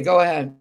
Go ahead.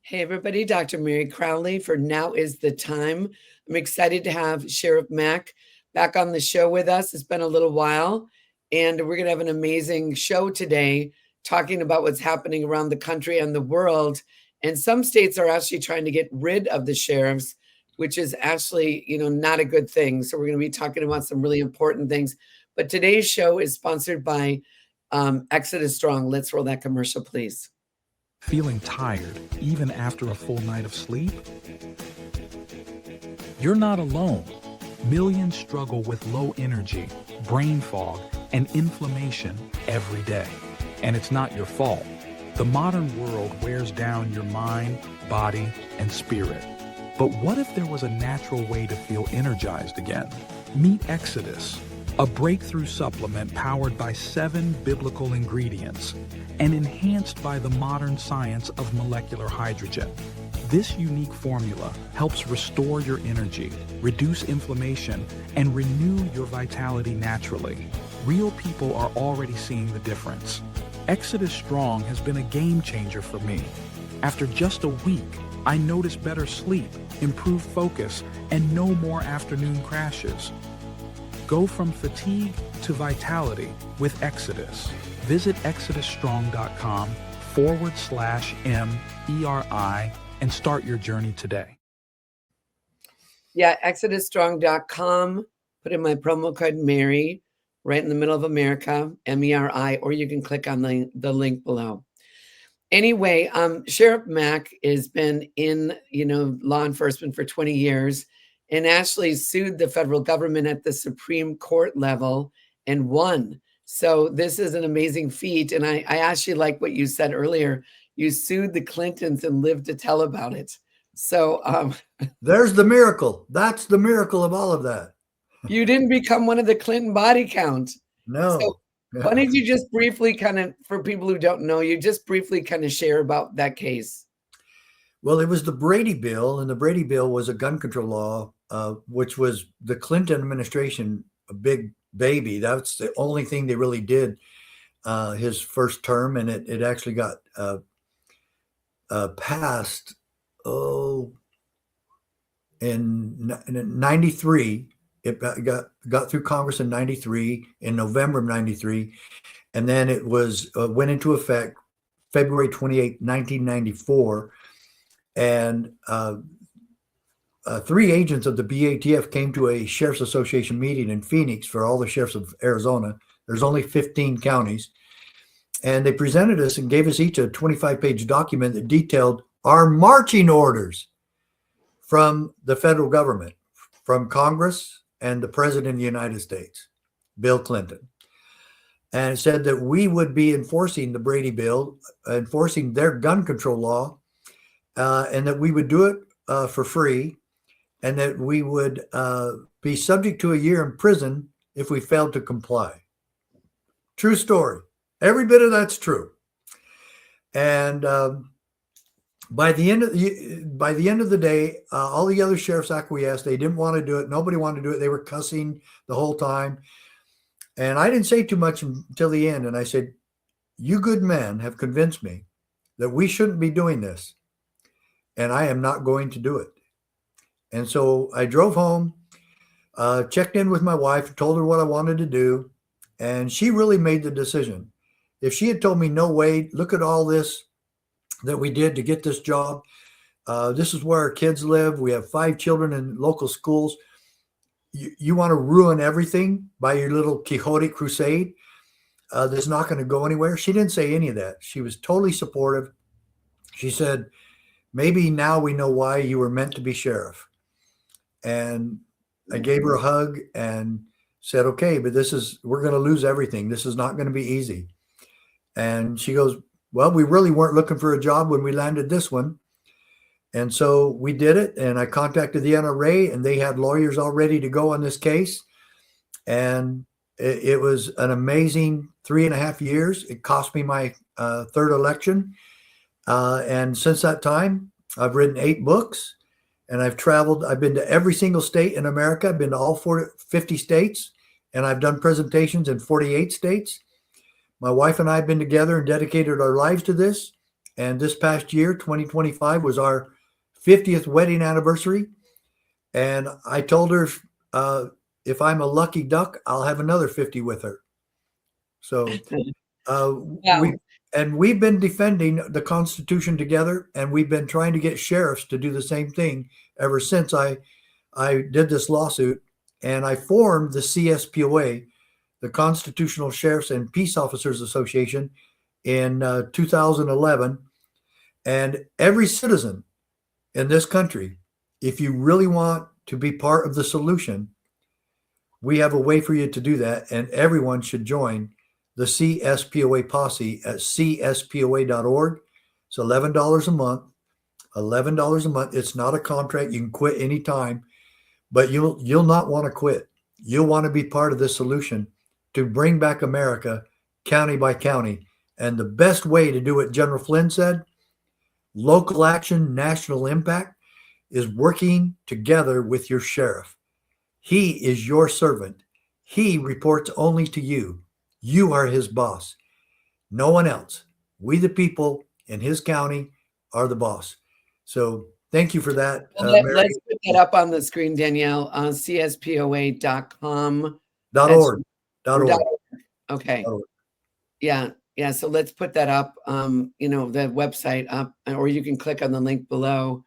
Hey, everybody, Dr. Meri Crowley for Now is the Time. I'm excited to have Sheriff Mack back on the show with us. It's been a little while, and we're going to have an amazing show today talking about what's happening around the country and the world. And some states are actually trying to get rid of the sheriffs, which is actually, not a good thing. So we're going to be talking about some really important things. But today's show is sponsored by Exodus Strong. Let's roll that commercial, please. Feeling tired even after a full night of sleep? You're not alone. Millions struggle with low energy, brain fog, and inflammation every day. And it's not your fault. The modern world wears down your mind, body, and spirit. But what if there was a natural way to feel energized again? Meet Exodus, a breakthrough supplement powered by 7 biblical ingredients and enhanced by the modern science of molecular hydrogen. This unique formula helps restore your energy, reduce inflammation, and renew your vitality naturally. Real people are already seeing the difference. Exodus Strong has been a game changer for me. After just a week, I noticed better sleep, improved focus, and no more afternoon crashes. Go from fatigue to vitality with Exodus. Visit exodusstrong.com/MERI and start your journey today. Yeah, exodusstrong.com. Put in my promo code Meri, right in the middle of America, MERI, or you can click on the link below. Anyway, Sheriff Mack has been in, law enforcement for 20 years and actually sued the federal government at the Supreme Court level and won. So this is an amazing feat. And I actually like what you said earlier. You sued the Clintons and lived to tell about it. So there's the miracle. That's the miracle of all of that. You didn't become one of the Clinton body count. No. So why don't you just briefly for people who don't know, you just briefly share about that case? Well, it was the Brady Bill, and the Brady Bill was a gun control law, which was the Clinton administration, a big baby. That's the only thing they really did his first term, and it actually got passed in 93. It got through Congress in 93, in November of 93, and then it was went into effect February 28, 1994, and 3 agents of the BATF came to a Sheriff's Association meeting in Phoenix for all the sheriffs of Arizona. There's only 15 counties. And they presented us and gave us each a 25-page document that detailed our marching orders from the federal government, from Congress and the President of the United States, Bill Clinton. And it said that we would be enforcing the Brady Bill, enforcing their gun control law, and that we would do it for free, and that we would be subject to a year in prison if we failed to comply. True story. Every bit of that's true. And by the end of the day, all the other sheriffs acquiesced. They didn't want to do it. Nobody wanted to do it. They were cussing the whole time. And I didn't say too much until the end. And I said, you good men have convinced me that we shouldn't be doing this. And I am not going to do it. And so I drove home, checked in with my wife, told her what I wanted to do. And she really made the decision. If she had told me, no way, look at all this that we did to get this job. This is where our kids live. We have 5 children in local schools. You want to ruin everything by your little Quixote crusade that's not going to go anywhere? She didn't say any of that. She was totally supportive. She said, maybe now we know why you were meant to be sheriff. And I gave her a hug and said, okay, but we're going to lose everything. This is not going to be easy. And she goes, well, we really weren't looking for a job when we landed this one. And so we did it. And I contacted the NRA, and they had lawyers all ready to go on this case. And it was an amazing 3.5 years. It cost me my third election. And since that time, I've written 8 books, and I've traveled. I've been to every single state in America. I've been to all 50 states, and I've done presentations in 48 states. My wife and I have been together and dedicated our lives to this. And this past year, 2025, was our 50th wedding anniversary. And I told her, if I'm a lucky duck, I'll have another 50 with her. So Yeah. we've been defending the Constitution together, and we've been trying to get sheriffs to do the same thing ever since I did this lawsuit. And I formed the CSPOA, the Constitutional Sheriffs and Peace Officers Association, in 2011. And every citizen in this country, if you really want to be part of the solution, we have a way for you to do that. And everyone should join the CSPOA posse at cspoa.org. It's $11 a month. $11 a month. It's not a contract. You can quit anytime, but you'll not want to quit. You'll want to be part of this solution to bring back America county by county. And the best way to do what General Flynn said, local action, national impact, is working together with your sheriff. He is your servant. He reports only to you. You are his boss. No one else. We, the people in his county, are the boss. So thank you for that. Let's put that up on the screen, Danielle, on cspoa.com. .org. Okay. .org. Yeah. So let's put that up, the website up, or you can click on the link below,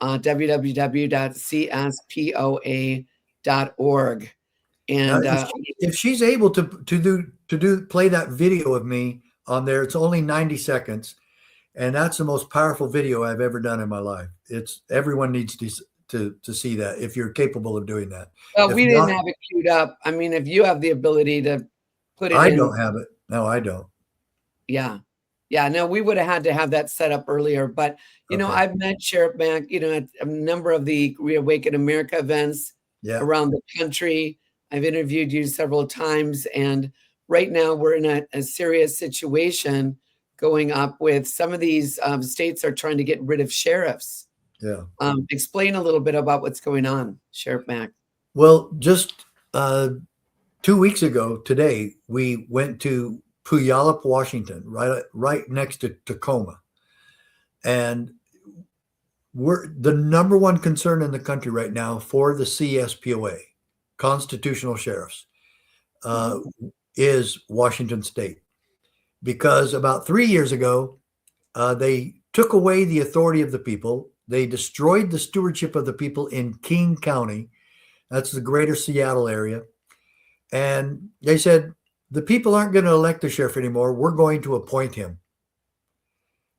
www.cspoa.org. And if she's able to play that video of me on there, it's only 90 seconds, and that's the most powerful video I've ever done in my life. Everyone needs to see that if you're capable of doing that. Well, we didn't have it queued up. I mean, if you have the ability to put it I don't have it. No, I don't. Yeah. No, we would have had to have that set up earlier. But, I've met Sheriff Mack, at a number of the Reawaken America events around the country. I've interviewed you several times. And right now we're in a serious situation going up with some of these states are trying to get rid of sheriffs. Yeah. Explain a little bit about what's going on, Sheriff Mack. Well, just 2 weeks ago today, we went to Puyallup, Washington, right next to Tacoma. And we're the number one concern in the country right now for the CSPOA, Constitutional Sheriffs, is Washington State. Because about 3 years ago, they took away the authority of the people. They destroyed the stewardship of the people in King County. That's the greater Seattle area. And they said, the people aren't going to elect the sheriff anymore. We're going to appoint him.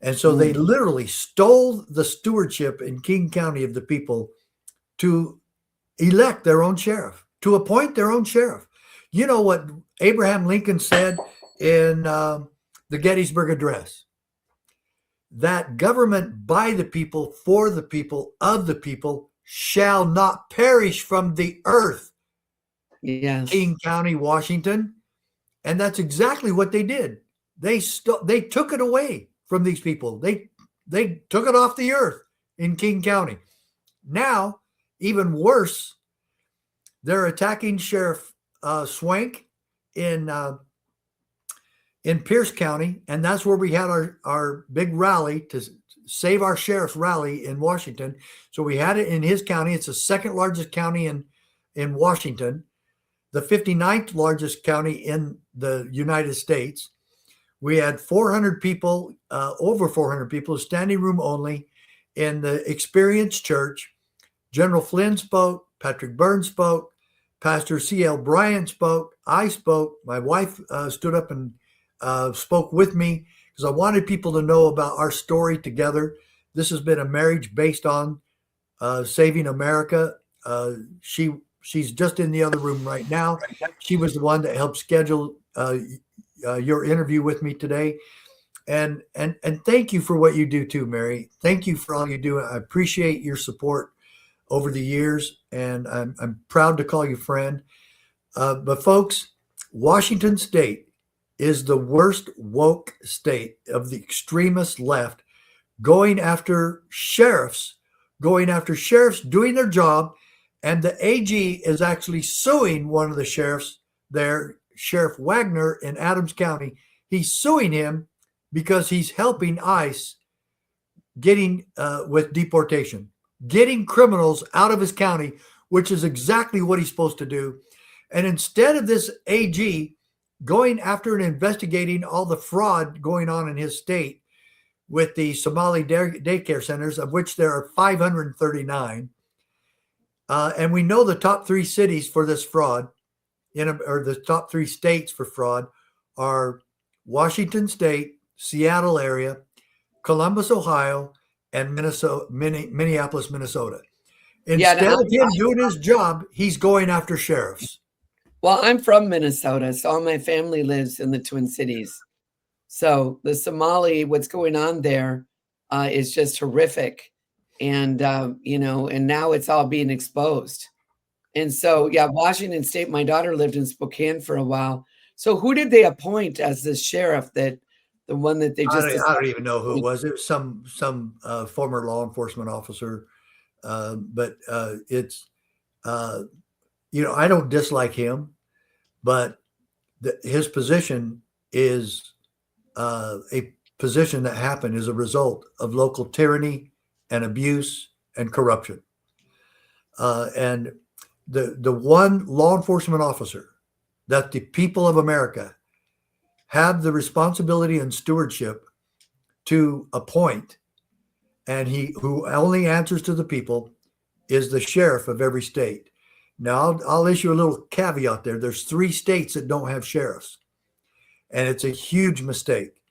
And so they literally stole the stewardship in King County of the people to elect their own sheriff, to appoint their own sheriff. You know what Abraham Lincoln said in the Gettysburg Address? That government by the people, for the people, of the people, shall not perish from the earth. Yes. King County, Washington. And that's exactly what they did. They took it away from these people. They took it off the earth in King County. Now, even worse, they're attacking Sheriff Swank in Pierce County, and that's where we had our big rally to save our sheriff's rally in Washington. So we had it in his county. It's the second largest county in Washington, the 59th largest county in the United States. We had 400 people, over 400 people, standing room only in the Experience Church. General Flynn spoke, Patrick Burns spoke, Pastor C.L. Bryant spoke, I spoke, my wife stood up and spoke with me because I wanted people to know about our story together. This has been a marriage based on saving America. She's just in the other room right now. She was the one that helped schedule your interview with me today. And thank you for what you do too, Meri. Thank you for all you do. I appreciate your support over the years, and I'm proud to call you friend. But folks, Washington State is the worst woke state of the extremist left, going after sheriffs doing their job. And the AG is actually suing one of the sheriffs there, Sheriff Wagner in Adams County. He's suing him because he's helping ICE getting with deportation, getting criminals out of his county, which is exactly what he's supposed to do. And instead of this AG going after and investigating all the fraud going on in his state with the Somali daycare centers, of which there are 539, and we know the top 3 cities for this fraud, or the top 3 states for fraud, are Washington State, Seattle area, Columbus, Ohio, and Minneapolis, Minnesota. Instead of him doing his job, he's going after sheriffs. Well, I'm from Minnesota, so all my family lives in the Twin Cities. So the Somali, what's going on there is just horrific. And, and now it's all being exposed. And so, yeah, Washington State, my daughter lived in Spokane for a while. So who did they appoint as the sheriff, the one that they just... I don't even know who it was. It was some former law enforcement officer. But it's, I don't dislike him, but his position is a position that happened as a result of local tyranny and abuse and corruption. And the one law enforcement officer that the people of America have the responsibility and stewardship to appoint, and who only answers to the people, is the sheriff of every state. Now, I'll issue a little caveat there. There's 3 states that don't have sheriffs, and it's a huge mistake.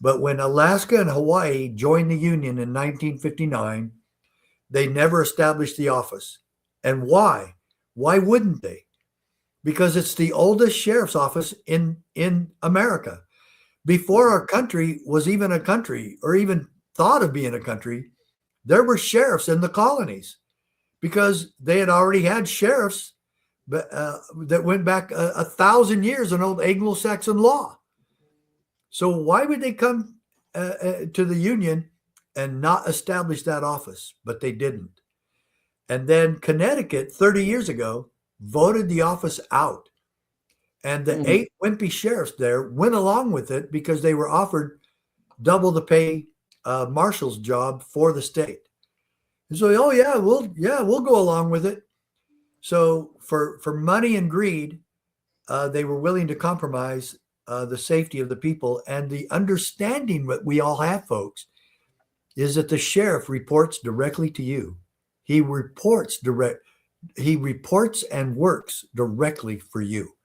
But when Alaska and Hawaii joined the Union in 1959, they never established the office. And why? Why wouldn't they? Because it's the oldest sheriff's office in America. Before our country was even a country, or even thought of being a country, there were sheriffs in the colonies, because they had already had sheriffs that went back 1,000 years in old Anglo-Saxon law. So why would they come to the Union and not establish that office? But they didn't. And then Connecticut, 30 years ago, voted the office out. And the 8 wimpy sheriffs there went along with it because they were offered double the pay marshal's job for the state. And so, we'll go along with it. So for money and greed, they were willing to compromise the safety of the people. And the understanding that we all have, folks, is that the sheriff reports directly to you. He reports and works directly for you.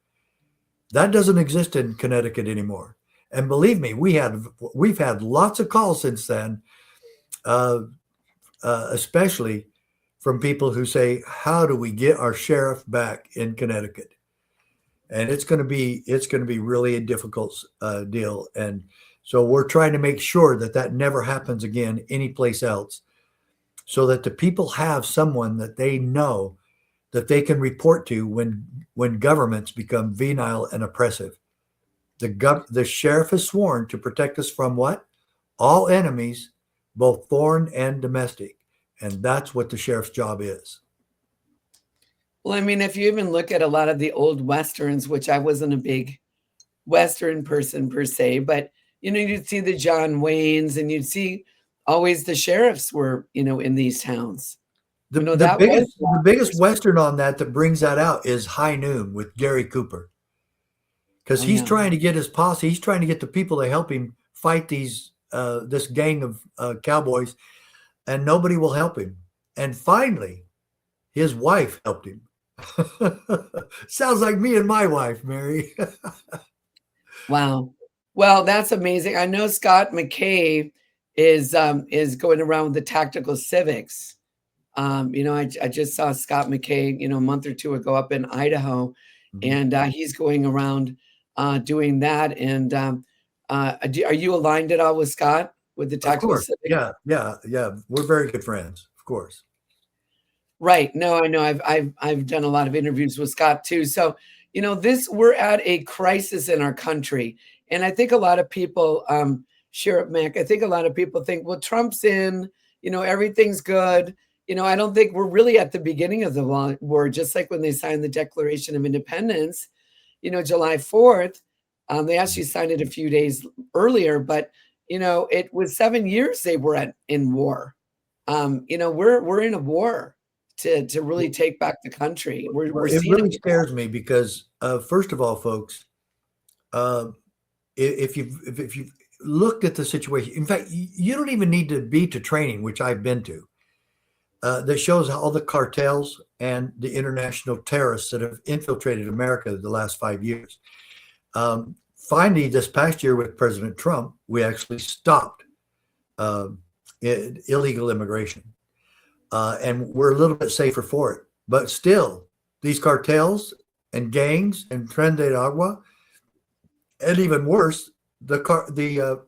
That doesn't exist in Connecticut anymore. And believe me, we've had lots of calls since then, especially from people who say, how do we get our sheriff back in Connecticut? And it's going to be really a difficult deal. And so we're trying to make sure that never happens again anyplace else, so that the people have someone that they know that they can report to when governments become venal and oppressive. The sheriff is sworn to protect us from what? All enemies, both foreign and domestic. And that's what the sheriff's job is. Well, I mean, if you even look at a lot of the old Westerns, which I wasn't a big Western person per se, but, you'd see the John Waynes, and you'd see always the sheriffs were, in these towns. The biggest Western on that brings that out is High Noon with Gary Cooper. Because he's trying to get his posse, he's trying to get the people to help him fight this gang of cowboys, and nobody will help him. And finally, his wife helped him. Sounds like me and my wife, Meri. Wow. Well, that's amazing. I know Scott McKay is going around with the tactical civics. I just saw Scott McKay, a month or two ago up in Idaho, and he's going around doing that. And are you aligned at all with Scott with the tactical civics? Yeah. We're very good friends, of course. Right. No, I know. I've done a lot of interviews with Scott too. So, we're at a crisis in our country. And I think a lot of people, Sheriff Mack, I think a lot of people think, well, Trump's in, everything's good. I don't think we're really at the beginning of the war, just like when they signed the Declaration of Independence, July 4th. They actually signed it a few days earlier, but, it was 7 years they were in war. We're in a war to really take back the country. We're It seeing really scares me because, first of all, folks, if you've looked at the situation, in fact, you don't even need to be to training, which I've been to, that shows all the cartels and the international terrorists that have infiltrated America the last 5 years. Finally, this past year with President Trump, we actually stopped illegal immigration. And we're a little bit safer for it. But still, these cartels and gangs and Tren de Agua, and even worse, the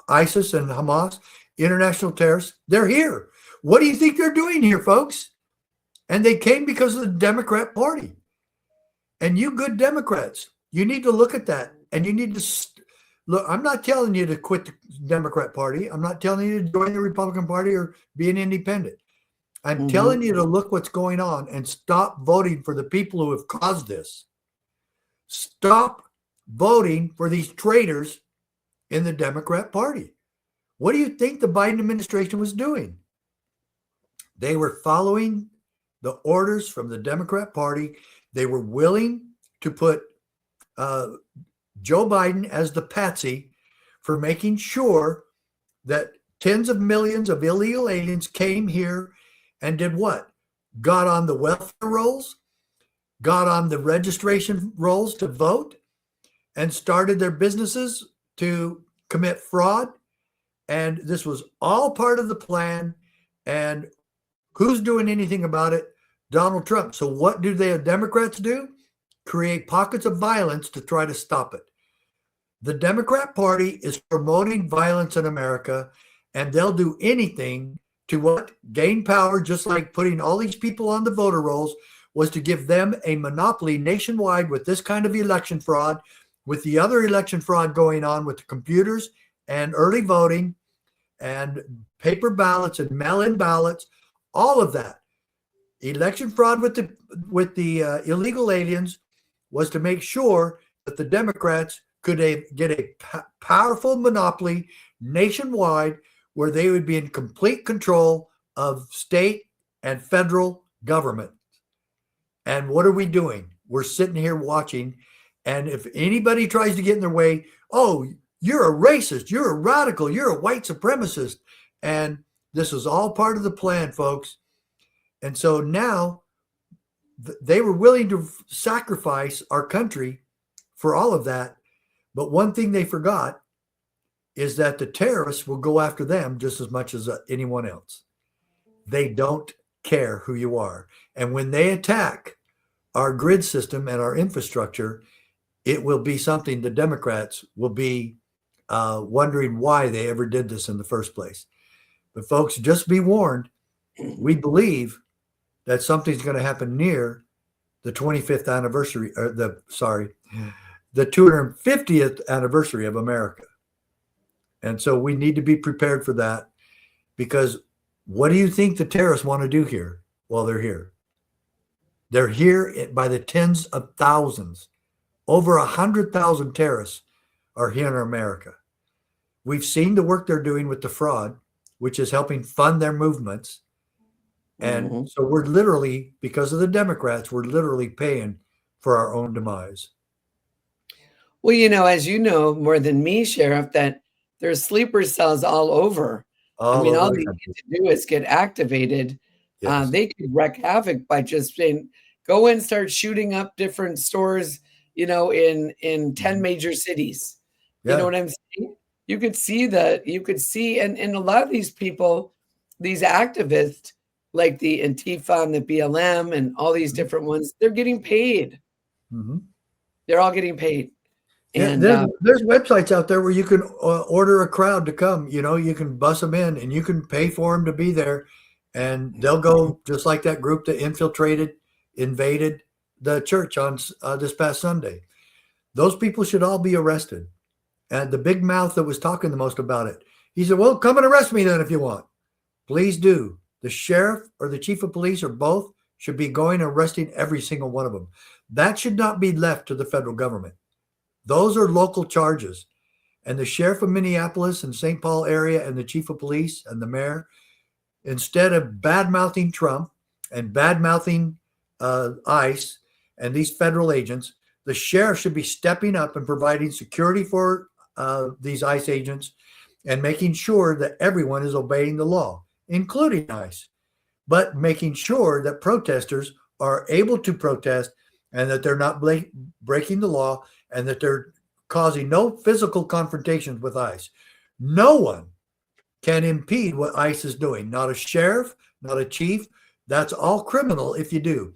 ISIS and Hamas, international terrorists, they're here. What do you think they're doing here, folks? And they came because of the Democrat Party. And you good Democrats, you need to look at that. And you need to look. I'm not telling you to quit the Democrat Party. I'm not telling you to join the Republican Party or be an independent. I'm telling you to look what's going on and stop voting for the people who have caused this. Stop voting for these traitors in the Democrat Party. What do you think the Biden administration was doing? They were following the orders from the Democrat Party. They were willing to put Joe Biden as the patsy for making sure that tens of millions of illegal aliens came here and did what? Got on the welfare rolls, got on the registration rolls to vote, and started their businesses to commit fraud. And this was all part of the plan. And who's doing anything about it? Donald Trump. So what do the Democrats do? Create pockets of violence to try to stop it. The Democrat Party is promoting violence in America, and they'll do anything to what? Gain power, just like putting all these people on the voter rolls was to give them a monopoly nationwide with this kind of election fraud, with the other election fraud going on with the computers and early voting and paper ballots and mail-in ballots, all of that. Election fraud with the illegal aliens was to make sure that the Democrats could get a powerful monopoly nationwide where they would be in complete control of state and federal government. And what are we doing? We're sitting here watching. And if anybody tries to get in their way, oh, you're a racist, you're a radical, you're a white supremacist. And this is all part of the plan, folks. And so now they were willing to sacrifice our country for all of that. But one thing they forgot is that the terrorists will go after them just as much as anyone else. They don't care who you are. And when they attack our grid system and our infrastructure, it will be something the Democrats will be wondering why they ever did this in the first place. But folks, just be warned, we believe that something's going to happen near the 25th anniversary, or the 250th anniversary of America. And so we need to be prepared for that, because what do you think the terrorists want to do here? Well, they're here. They're here by the tens of thousands. Over 100,000 terrorists are here in America. We've seen the work they're doing with the fraud, which is helping fund their movements. And so we're literally, because of the Democrats, we're literally paying for our own demise. Well, as you know more than me, Sheriff, that there's sleeper cells all over. All they need to do is get activated. Yes. They could wreak havoc by just saying, go and start shooting up different stores, in 10 major cities. Yeah. You know what I'm saying? You could see, and a lot of these people, these activists, like the Antifa and the BLM and all these different ones, they're getting paid. They're all getting paid. And there's websites out there where you can order a crowd to come. You can bus them in and you can pay for them to be there, and they'll go just like that group that invaded the church on this past Sunday. Those people should all be arrested. and the big mouth that was talking the most about it. He said, well, come and arrest me then if you want. Please do. The sheriff or the chief of police or both should be going and arresting every single one of them. That should not be left to the federal government. Those are local charges. And the sheriff of Minneapolis and St. Paul area and the chief of police and the mayor, instead of bad-mouthing Trump and bad-mouthing ICE and these federal agents, the sheriff should be stepping up and providing security for these ICE agents and making sure that everyone is obeying the law, including ICE, but making sure that protesters are able to protest and that they're not breaking the law and that they're causing no physical confrontations with ICE. No one can impede what ICE is doing. Not a sheriff, not a chief. That's all criminal if you do.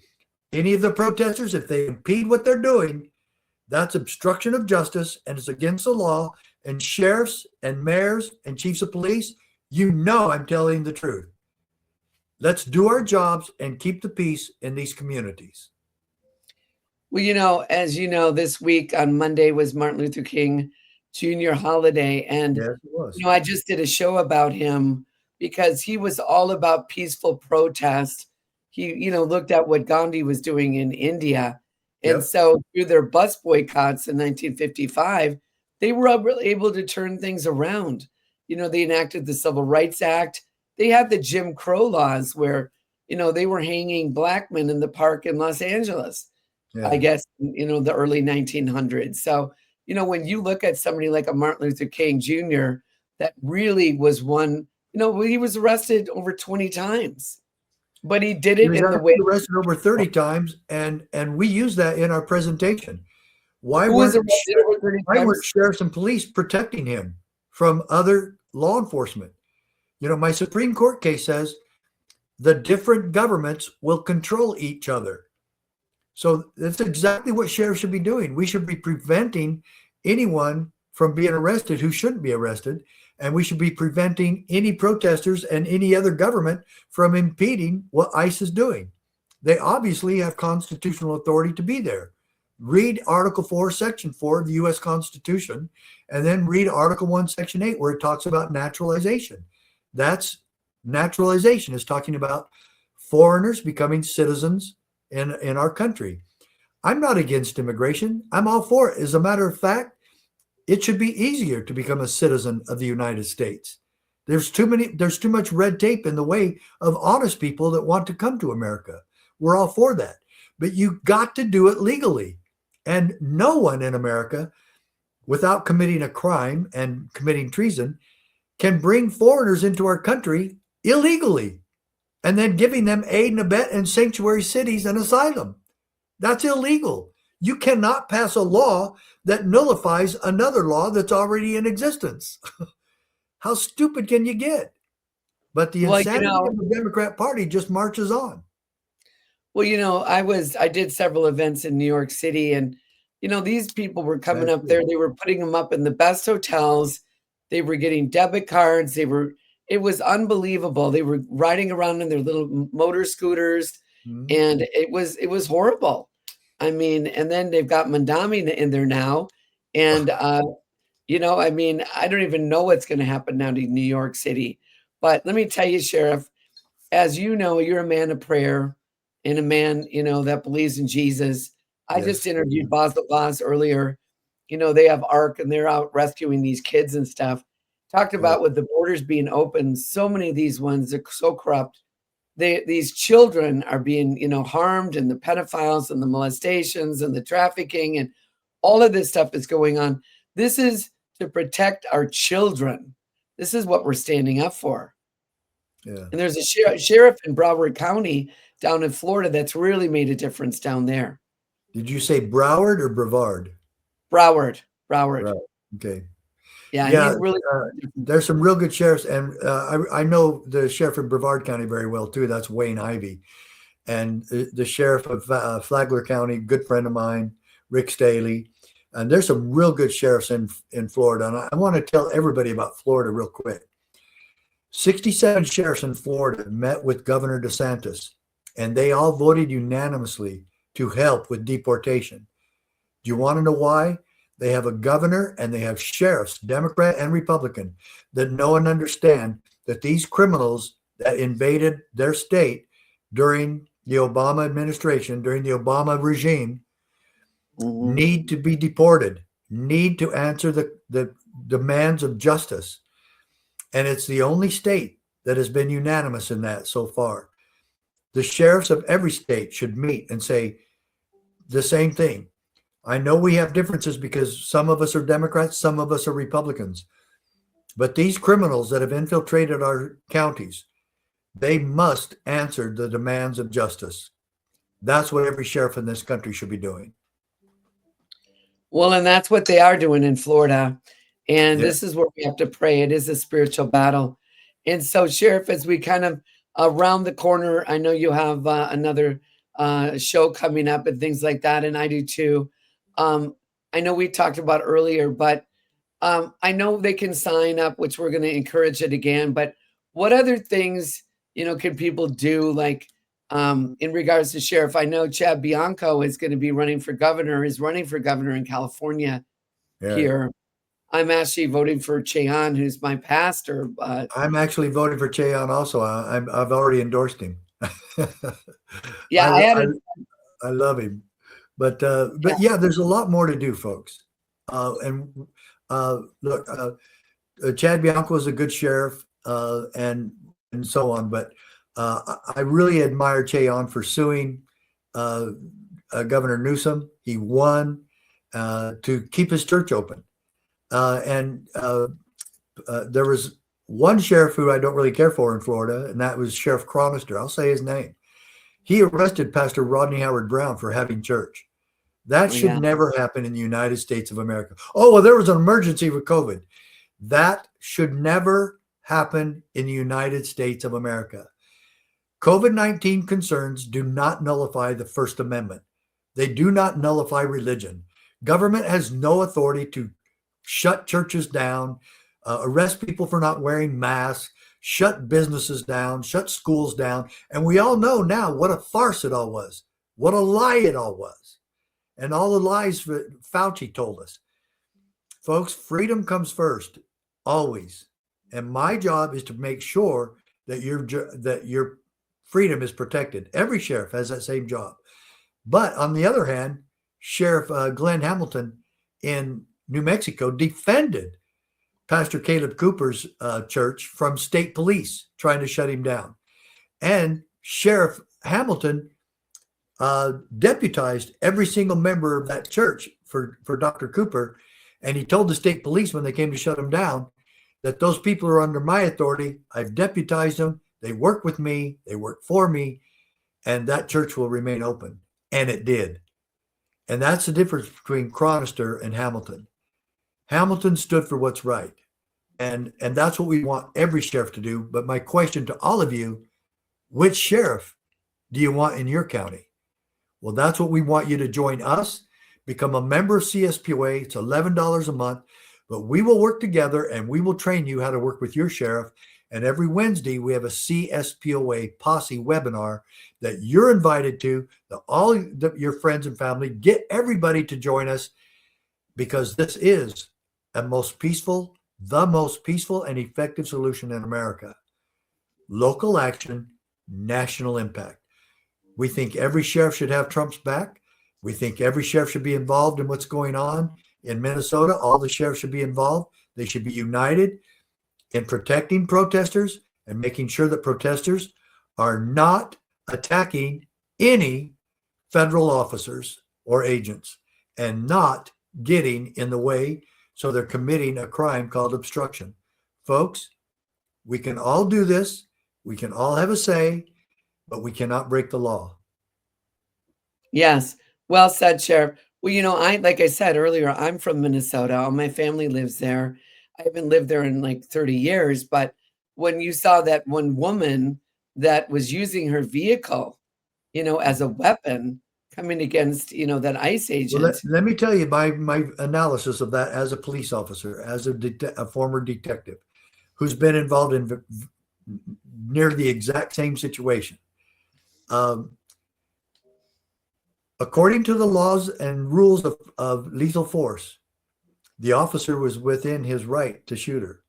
Any of the protesters, if they impede what they're doing, that's obstruction of justice and it's against the law. And sheriffs and mayors and chiefs of police, you know I'm telling the truth. Let's do our jobs and keep the peace in these communities. Well, as you know, this week on Monday was Martin Luther King Jr. holiday. And, Yes, it was. I just did a show about him because he was all about peaceful protest. He, looked at what Gandhi was doing in India. And Yep. so through their bus boycotts in 1955, they were able to turn things around. They enacted the Civil Rights Act. They had the Jim Crow laws where, they were hanging black men in the park in Los Angeles, Yeah. I guess, the early 1900s. So, when you look at somebody like a Martin Luther King Jr., that really was one, he was arrested over 20 times, but he did He it was in the way. arrested over 30 times, and we use that in our presentation. Why Who was weren't arrested over 30 why weren't times? sheriffs and police protecting him from other law enforcement? My Supreme Court case says the different governments will control each other. So that's exactly what sheriffs should be doing. We should be preventing anyone from being arrested who shouldn't be arrested. And we should be preventing any protesters and any other government from impeding what ICE is doing. They obviously have constitutional authority to be there. Read Article 4, Section 4 of the U.S. Constitution, and then read Article 1, Section 8, where it talks about naturalization. That's naturalization is talking about foreigners becoming citizens in our country. I'm not against immigration. I'm all for it. As a matter of fact, it should be easier to become a citizen of the United States. There's too much red tape in the way of honest people that want to come to America. We're all for that. But you got to do it legally. And no one in America, without committing a crime and committing treason, can bring foreigners into our country illegally and then giving them aid and abet in sanctuary cities and asylum. That's illegal. You cannot pass a law that nullifies another law that's already in existence. How stupid can you get? But the insanity of the Democrat Party just marches on. Well, I did several events in New York City, and these people were coming up there. They were putting them up in the best hotels. They were getting debit cards. It was unbelievable. They were riding around in their little motor scooters, and it was horrible. I mean, and then they've got Mandami in there now, and I don't even know what's going to happen now to New York City. But let me tell you, Sheriff, as you know, you're a man of prayer and a man, that believes in Jesus. I just interviewed Boss earlier. They have ARC and they're out rescuing these kids and stuff. Talked about with the borders being open, so many of these ones are so corrupt. These children are being, harmed, and the pedophiles and the molestations and the trafficking and all of this stuff is going on. This is to protect our children. This is what we're standing up for. Yeah. And there's a sheriff in Broward County down in Florida that's really made a difference down there. Did you say Broward or Brevard? Broward. Okay. Yeah. He's really there's some real good sheriffs, and I know the sheriff in Brevard County very well too. That's Wayne Ivey, and the sheriff of Flagler County, good friend of mine, Rick Staley. And there's some real good sheriffs in Florida, and I want to tell everybody about Florida real quick. 67 sheriffs in Florida met with Governor DeSantis, and they all voted unanimously to help with deportation. Do you want to know why? They have a governor and they have sheriffs, Democrat and Republican, that know and understand that these criminals that invaded their state during the Obama administration, during the Obama regime, need to be deported, need to answer the demands of justice. And it's the only state that has been unanimous in that so far. The sheriffs of every state should meet and say the same thing. I know we have differences because some of us are Democrats, some of us are Republicans. But these criminals that have infiltrated our counties, they must answer the demands of justice. That's what every sheriff in this country should be doing. Well, and that's what they are doing in Florida. And this is where we have to pray. It is a spiritual battle. And so, Sheriff, as we kind of around the corner, I know you have another show coming up and things like that, and I do too. I know we talked about earlier, but I know they can sign up, which we're going to encourage it again. But what other things, can people do, like in regards to Sheriff? I know Chad Bianco is going to be running for governor, in California here. I'm actually voting for Cheon, who's my pastor. I'm actually voting for Cheon also. I've already endorsed him. Yeah, I love him. But yeah, there's a lot more to do, folks. Look, Chad Bianco is a good sheriff, and so on. But I really admire Cheon for suing Governor Newsom. He won to keep his church open. And there was one sheriff who I don't really care for in Florida, and that was Sheriff Cronister. I'll say his name. He arrested Pastor Rodney Howard-Browne for having church. That should never happen in the United States of America. Oh, well, there was an emergency with COVID. That should never happen in the United States of America. COVID-19 concerns do not nullify the First Amendment. They do not nullify religion. Government has no authority to shut churches down, arrest people for not wearing masks, shut businesses down, shut schools down. And we all know now what a farce it all was, what a lie it all was. And all the lies that Fauci told us. Folks, freedom comes first, always. And my job is to make sure that your freedom is protected. Every sheriff has that same job. But on the other hand, Sheriff Glenn Hamilton in New Mexico defended Pastor Caleb Cooper's church from state police trying to shut him down. And Sheriff Hamilton deputized every single member of that church for Dr. Cooper. And he told the state police when they came to shut him down that those people are under my authority. I've deputized them. They work with me. They work for me. And that church will remain open. And it did. And that's the difference between Cronister and Hamilton. Hamilton stood for what's right. And that's what we want every sheriff to do. But my question to all of you, which sheriff do you want in your county? Well, that's what we want you to join us. Become a member of CSPOA. It's $11 a month. But we will work together and we will train you how to work with your sheriff. And every Wednesday, we have a CSPOA posse webinar that you're invited to, your friends and family. Get everybody to join us because this is the most peaceful and effective solution in America. Local action, national impact. We think every sheriff should have Trump's back. We think every sheriff should be involved in what's going on in Minnesota. All the sheriffs should be involved. They should be united in protecting protesters and making sure that protesters are not attacking any federal officers or agents and not getting in the way so they're committing a crime called obstruction. Folks, we can all do this. We can all have a say, but we cannot break the law. Yes. Well said, Sheriff. Well, like I said earlier, I'm from Minnesota. All my family lives there. I haven't lived there in like 30 years, but when you saw that one woman that was using her vehicle, as a weapon coming against, that ICE agent. Well, let me tell you my analysis of that as a police officer, as a former detective who's been involved in near the exact same situation. According to the laws and rules of lethal force, the officer was within his right to shoot her.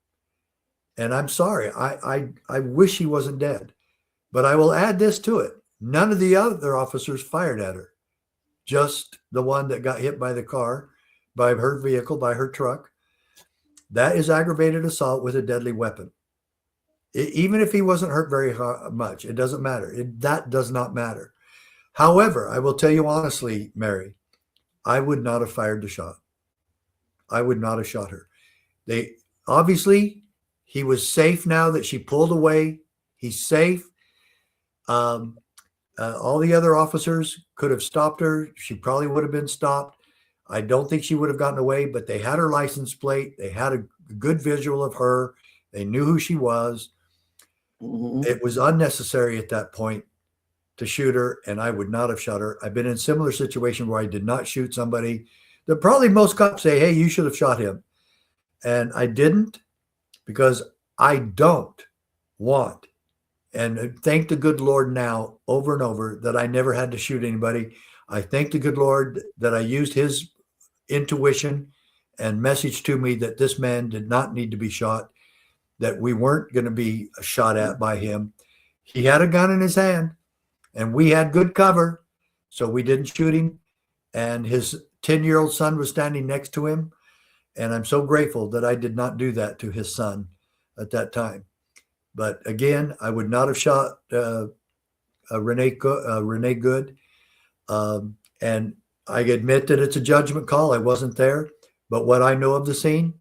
And I'm sorry. I wish he wasn't dead. But I will add this to it. None of the other officers fired at her. Just the one that got hit by the car, by her vehicle, by her truck. That is aggravated assault with a deadly weapon. Even if he wasn't hurt very much, it doesn't matter. That does not matter. However, I will tell you honestly, Meri, I would not have fired the shot. I would not have shot her. They obviously, he was safe now that she pulled away. He's safe. All the other officers could have stopped her. She probably would have been stopped. I don't think she would have gotten away, but they had her license plate. They had a good visual of her. They knew who she was. Mhm. It was unnecessary at that point to shoot her, and I would not have shot her. I've been in similar situations where I did not shoot somebody. That probably most cops say, hey, you should have shot him. And I didn't, because I don't want, and thank the good Lord now over and over that I never had to shoot anybody. I thank the good Lord that I used his intuition and message to me that this man did not need to be shot, that we weren't going to be shot at by him. He had a gun in his hand, and we had good cover, so we didn't shoot him. And his 10-year-old son was standing next to him, and I'm so grateful that I did not do that to his son at that time. But again, I would not have shot Renee Good. And I admit that it's a judgment call. I wasn't there. But what I know of the scene,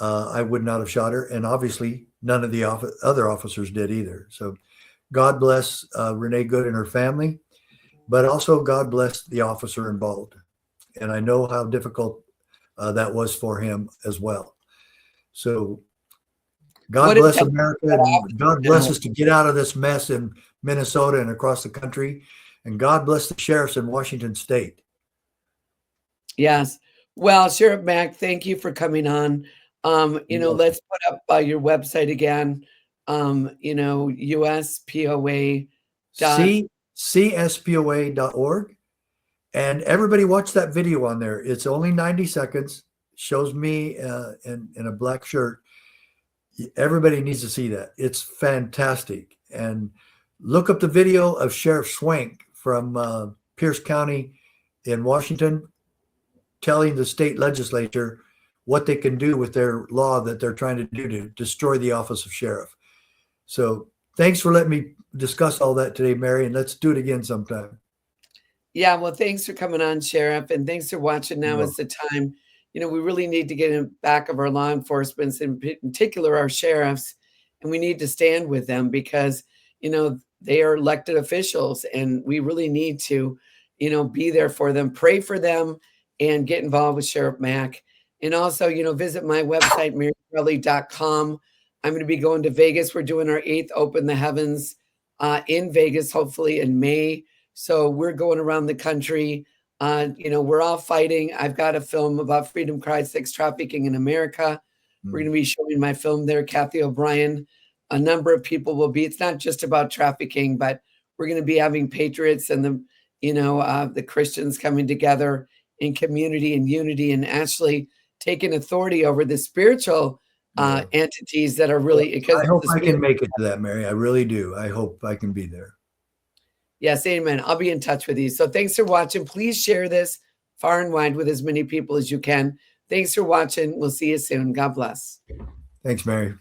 I would not have shot her. And obviously, none of the other officers did either. So God bless Renee Good and her family. But also God bless the officer involved. And I know how difficult that was for him as well. So God bless America, and God bless us to get out of this mess in Minnesota and across the country. And God bless the sheriffs in Washington State. Yes. Well, Sheriff Mack, thank you for coming on. Let's put up your website again. USPOA. CSPOA.org. And everybody watch that video on there. It's only 90 seconds. Shows me in a black shirt. Everybody needs to see that. It's fantastic. And look up the video of Sheriff Swank from Pierce County in Washington telling the state legislature what they can do with their law that they're trying to do to destroy the office of sheriff. So thanks for letting me discuss all that today, Meri, and let's do it again sometime. Yeah, well, thanks for coming on, Sheriff, and thanks for watching. Now is the time. We really need to get in back of our law enforcement, in particular our sheriffs, and we need to stand with them because, they are elected officials, and we really need to, be there for them, pray for them, and get involved with Sheriff Mack. And also, visit my website, MeriCrowley.com. I'm going to be going to Vegas. We're doing our 8th Open the Heavens in Vegas, hopefully in May. So we're going around the country. We're all fighting. I've got a film about freedom cry, sex trafficking in America. We're going to be showing my film there, Kathy O'Brien. A number of people will be. It's not just about trafficking, but we're going to be having patriots and the Christians coming together in community and unity, and actually taking authority over the spiritual entities that are really. Because I hope I can make it to that, Meri. I really do. I hope I can be there. Yes, amen. I'll be in touch with you. So thanks for watching. Please share this far and wide with as many people as you can. Thanks for watching. We'll see you soon. God bless. Thanks, Meri.